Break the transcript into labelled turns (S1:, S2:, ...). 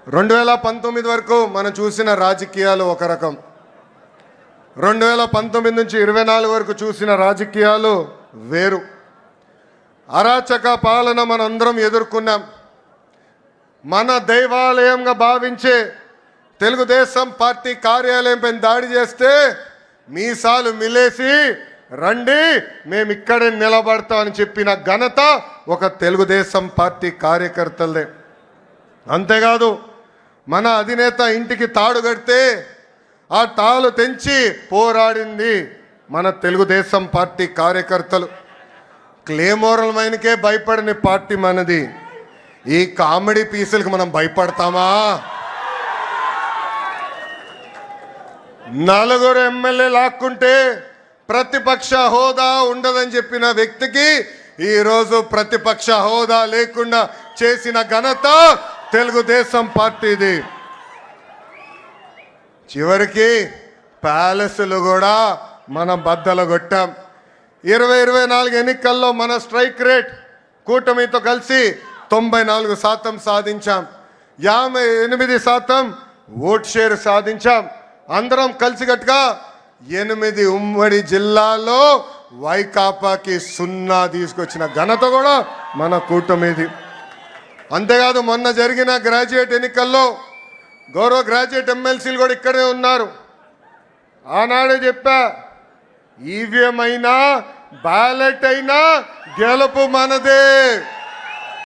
S1: 2019 వరకు మనం చూసిన రాజకీయాలు ఒక రకం, 2019 నుంచి 24 వరకు చూసిన రాజకీయాలు వేరు. అరాచక పాలన మనందరం ఎదుర్కొన్నాం. మన దైవాలయంగా భావించే తెలుగుదేశం పార్టీ కార్యాలయంపై దాడి చేస్తే మీసాలు మిలేసి రండి మేము ఇక్కడే నిలబడతామని చెప్పిన ఘనత ఒక తెలుగుదేశం పార్టీ కార్యకర్తలదే. అంతేకాదు మన అధినేత ఇంటికి తాడు కడితే ఆ తాళు తెంచి పోరాడింది మన తెలుగుదేశం పార్టీ కార్యకర్తలు. క్లేమోరల్ మైన్కే భయపడని పార్టీ మనది. ఈ కామెడీ పీసులకు మనం భయపడతామా? 4 ఎమ్మెల్యే లాక్కుంటే ప్రతిపక్ష హోదా ఉండదని చెప్పిన వ్యక్తికి ఈరోజు ప్రతిపక్ష హోదా లేకుండా చేసిన ఘనత తెలుగుదేశం పార్టీది. చివరికి ప్యాలెస్లు కూడా మనం బద్దలు కొట్టాం. 2024 ఎన్నికల్లో మన స్ట్రైక్ రేట్ కూటమితో కలిసి 94% సాధించాం. 58% ఓట్ షేర్ సాధించాం. అందరం కలిసికట్టుగా 8 ఉమ్మడి జిల్లాల్లో వైకాపాకి 0 తీసుకొచ్చిన ఘనత కూడా మన కూటమిది. అంతేకాదు మొన్న జరిగిన గ్రాడ్యుయేట్ ఎన్నికల్లో గౌరవ గ్రాడ్యుయేట్ ఎమ్మెల్సీలు కూడా ఇక్కడే ఉన్నారు. ఆనాడే చెప్పా, ఈవీఎం అయినా బ్యాలెట్ అయినా గెలుపు మనదే.